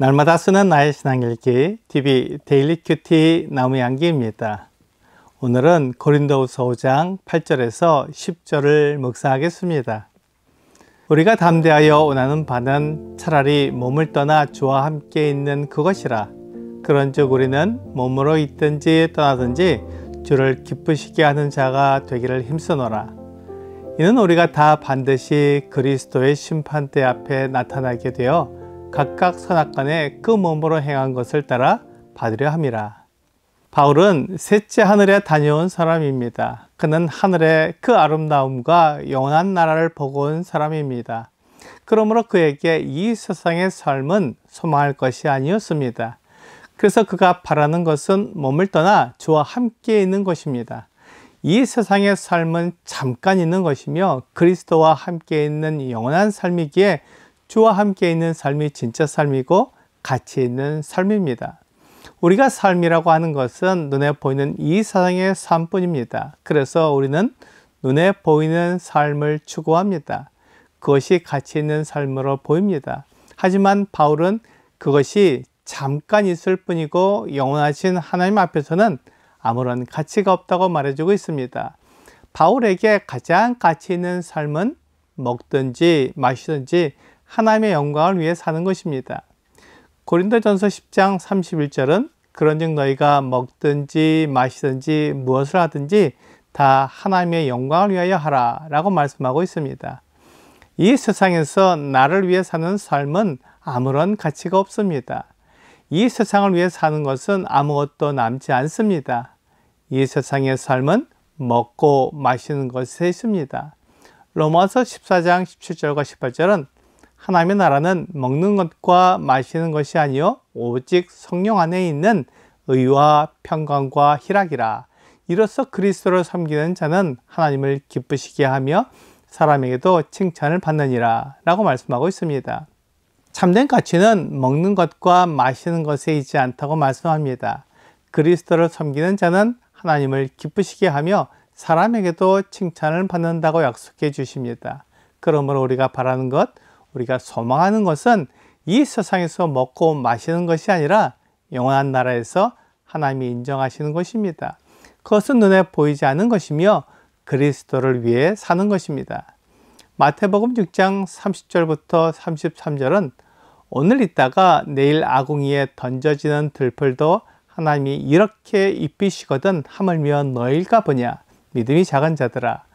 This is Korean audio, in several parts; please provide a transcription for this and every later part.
날마다 쓰는 나의 신앙일기 TV 데일리 큐티 나무양기입니다. 오늘은 고린도후서 5장 8절에서 10절을 묵상하겠습니다. 우리가 담대하여 원하는 바는 차라리 몸을 떠나 주와 함께 있는 그것이라. 그런즉 우리는 몸으로 있든지 떠나든지 주를 기쁘시게 하는 자가 되기를 힘쓰노라. 이는 우리가 다 반드시 그리스도의 심판대 앞에 나타나게 되어 각각 선악간에 그 몸으로 행한 것을 따라 받으려 함이라. 바울은 셋째 하늘에 다녀온 사람입니다. 그는 하늘의 그 아름다움과 영원한 나라를 보고 온 사람입니다. 그러므로 그에게 이 세상의 삶은 소망할 것이 아니었습니다. 그래서 그가 바라는 것은 몸을 떠나 주와 함께 있는 것입니다. 이 세상의 삶은 잠깐 있는 것이며 그리스도와 함께 있는 영원한 삶이기에 주와 함께 있는 삶이 진짜 삶이고 가치 있는 삶입니다. 우리가 삶이라고 하는 것은 눈에 보이는 이 세상의 삶뿐입니다. 그래서 우리는 눈에 보이는 삶을 추구합니다. 그것이 가치 있는 삶으로 보입니다. 하지만 바울은 그것이 잠깐 있을 뿐이고 영원하신 하나님 앞에서는 아무런 가치가 없다고 말해주고 있습니다. 바울에게 가장 가치 있는 삶은 먹든지 마시든지 하나님의 영광을 위해 사는 것입니다. 고린도전서 10장 31절은 그런즉 너희가 먹든지 마시든지 무엇을 하든지 다 하나님의 영광을 위하여 하라 라고 말씀하고 있습니다. 이 세상에서 나를 위해 사는 삶은 아무런 가치가 없습니다. 이 세상을 위해 사는 것은 아무것도 남지 않습니다. 이 세상의 삶은 먹고 마시는 것에 있습니다. 로마서 14장 17절과 18절은 하나님의 나라는 먹는 것과 마시는 것이 아니요 오직 성령 안에 있는 의와 평강과 희락이라. 이로써 그리스도를 섬기는 자는 하나님을 기쁘시게 하며 사람에게도 칭찬을 받느니라 라고 말씀하고 있습니다. 참된 가치는 먹는 것과 마시는 것에 있지 않다고 말씀합니다. 그리스도를 섬기는 자는 하나님을 기쁘시게 하며 사람에게도 칭찬을 받는다고 약속해 주십니다. 그러므로 우리가 바라는 것, 우리가 소망하는 것은 이 세상에서 먹고 마시는 것이 아니라 영원한 나라에서 하나님이 인정하시는 것입니다. 그것은 눈에 보이지 않는 것이며 그리스도를 위해 사는 것입니다. 마태복음 6장 30절부터 33절은 오늘 있다가 내일 아궁이에 던져지는 들풀도 하나님이 이렇게 입히시거든 하물며 너희가 보냐 믿음이 작은 자들아.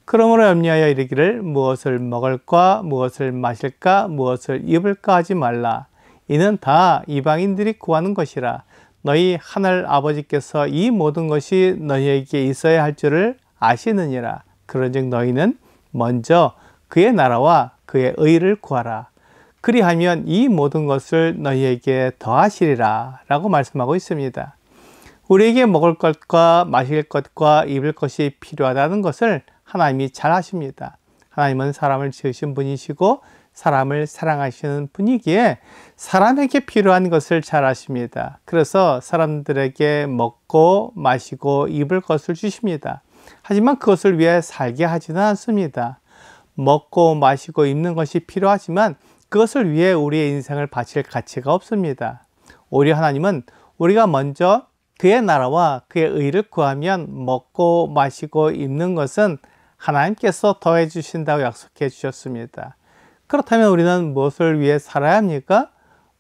그러므로 염려하여 이르기를 무엇을 먹을까 무엇을 마실까 무엇을 입을까 하지 말라. 이는 다 이방인들이 구하는 것이라. 너희 하늘 아버지께서 이 모든 것이 너희에게 있어야 할 줄을 아시느니라. 그런즉 너희는 먼저 그의 나라와 그의 의를 구하라. 그리하면 이 모든 것을 너희에게 더하시리라 라고 말씀하고 있습니다. 우리에게 먹을 것과 마실 것과 입을 것이 필요하다는 것을 하나님이 잘 아십니다. 하나님은 사람을 지으신 분이시고 사람을 사랑하시는 분이기에 사람에게 필요한 것을 잘 아십니다. 그래서 사람들에게 먹고 마시고 입을 것을 주십니다. 하지만 그것을 위해 살게 하지는 않습니다. 먹고 마시고 입는 것이 필요하지만 그것을 위해 우리의 인생을 바칠 가치가 없습니다. 오히려 하나님은 우리가 먼저 그의 나라와 그의 의를 구하면 먹고 마시고 입는 것은 하나님께서 더해 주신다고 약속해 주셨습니다. 그렇다면 우리는 무엇을 위해 살아야 합니까?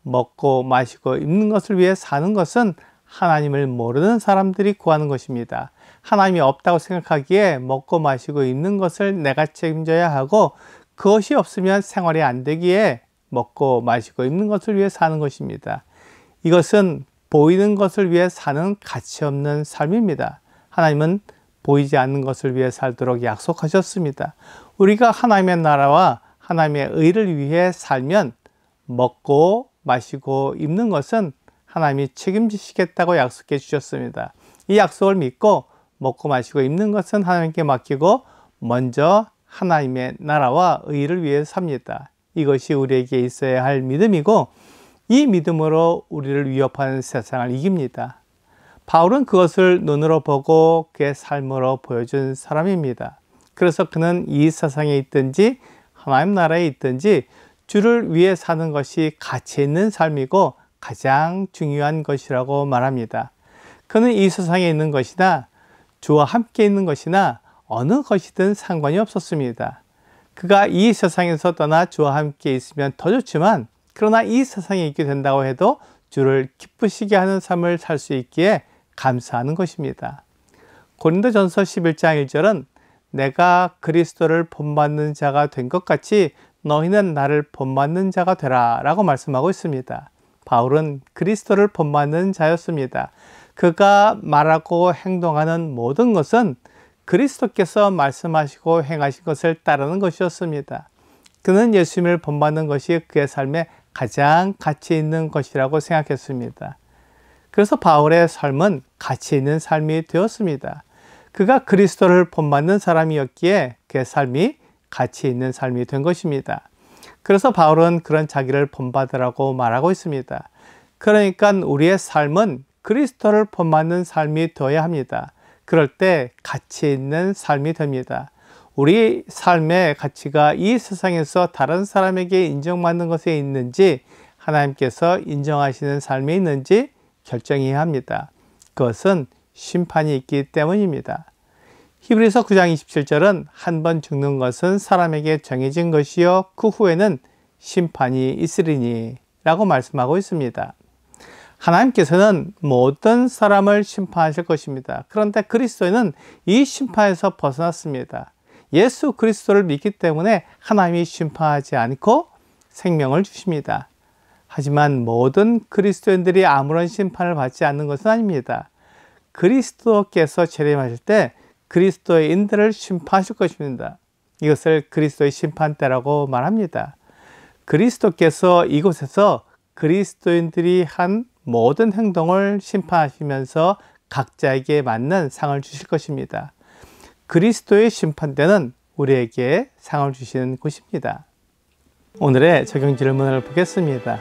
먹고 마시고 입는 것을 위해 사는 것은 하나님을 모르는 사람들이 구하는 것입니다. 하나님이 없다고 생각하기에 먹고 마시고 입는 것을 내가 책임져야 하고 그것이 없으면 생활이 안 되기에 먹고 마시고 입는 것을 위해 사는 것입니다. 이것은 보이는 것을 위해 사는 가치 없는 삶입니다. 하나님은 보이지 않는 것을 위해 살도록 약속하셨습니다. 우리가 하나님의 나라와 하나님의 의를 위해 살면 먹고 마시고 입는 것은 하나님이 책임지시겠다고 약속해 주셨습니다. 이 약속을 믿고 먹고 마시고 입는 것은 하나님께 맡기고 먼저 하나님의 나라와 의를 위해 삽니다. 이것이 우리에게 있어야 할 믿음이고 이 믿음으로 우리를 위협하는 세상을 이깁니다. 바울은 그것을 눈으로 보고 그의 삶으로 보여준 사람입니다. 그래서 그는 이 세상에 있든지 하나님 나라에 있든지 주를 위해 사는 것이 가치 있는 삶이고 가장 중요한 것이라고 말합니다. 그는 이 세상에 있는 것이나 주와 함께 있는 것이나 어느 것이든 상관이 없었습니다. 그가 이 세상에서 떠나 주와 함께 있으면 더 좋지만 그러나 이 세상에 있게 된다고 해도 주를 기쁘시게 하는 삶을 살 수 있기에 감사하는 것입니다. 고린도전서 11장 1절은 내가 그리스도를 본받는 자가 된 것 같이 너희는 나를 본받는 자가 되라 라고 말씀하고 있습니다. 바울은 그리스도를 본받는 자였습니다. 그가 말하고 행동하는 모든 것은 그리스도께서 말씀하시고 행하신 것을 따르는 것이었습니다. 그는 예수님을 본받는 것이 그의 삶에 가장 가치 있는 것이라고 생각했습니다. 그래서 바울의 삶은 가치 있는 삶이 되었습니다. 그가 그리스도를 본받는 사람이었기에 그의 삶이 가치 있는 삶이 된 것입니다. 그래서 바울은 그런 자기를 본받으라고 말하고 있습니다. 그러니까 우리의 삶은 그리스도를 본받는 삶이 되어야 합니다. 그럴 때 가치 있는 삶이 됩니다. 우리 삶의 가치가 이 세상에서 다른 사람에게 인정받는 것에 있는지 하나님께서 인정하시는 삶이 있는지 결정해야 합니다. 그것은 심판이 있기 때문입니다. 히브리서 9장 27절은 한 번 죽는 것은 사람에게 정해진 것이요 그 후에는 심판이 있으리니 라고 말씀하고 있습니다. 하나님께서는 모든 사람을 심판하실 것입니다. 그런데 그리스도인은 이 심판에서 벗어났습니다. 예수 그리스도를 믿기 때문에 하나님이 심판하지 않고 생명을 주십니다. 하지만 모든 그리스도인들이 아무런 심판을 받지 않는 것은 아닙니다. 그리스도께서 재림하실 때 그리스도인들을 심판하실 것입니다. 이것을 그리스도의 심판대라고 말합니다. 그리스도께서 이곳에서 그리스도인들이 한 모든 행동을 심판하시면서 각자에게 맞는 상을 주실 것입니다. 그리스도의 심판대는 우리에게 상을 주시는 곳입니다. 오늘의 적용 질문을 보겠습니다.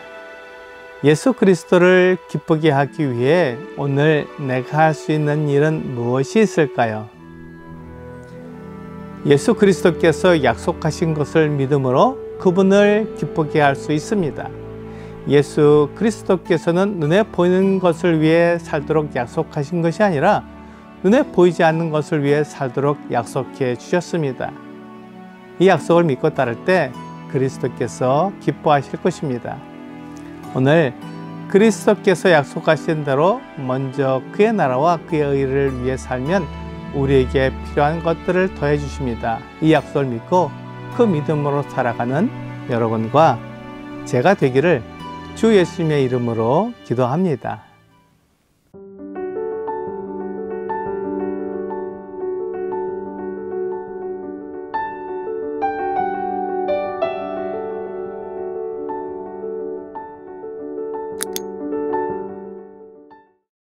예수 그리스도를 기쁘게 하기 위해 오늘 내가 할 수 있는 일은 무엇이 있을까요? 예수 그리스도께서 약속하신 것을 믿음으로 그분을 기쁘게 할 수 있습니다. 예수 그리스도께서는 눈에 보이는 것을 위해 살도록 약속하신 것이 아니라 눈에 보이지 않는 것을 위해 살도록 약속해 주셨습니다. 이 약속을 믿고 따를 때 그리스도께서 기뻐하실 것입니다. 오늘 그리스도께서 약속하신 대로 먼저 그의 나라와 그의 의를 위해 살면 우리에게 필요한 것들을 더해 주십니다. 이 약속을 믿고 그 믿음으로 살아가는 여러분과 제가 되기를 주 예수님의 이름으로 기도합니다.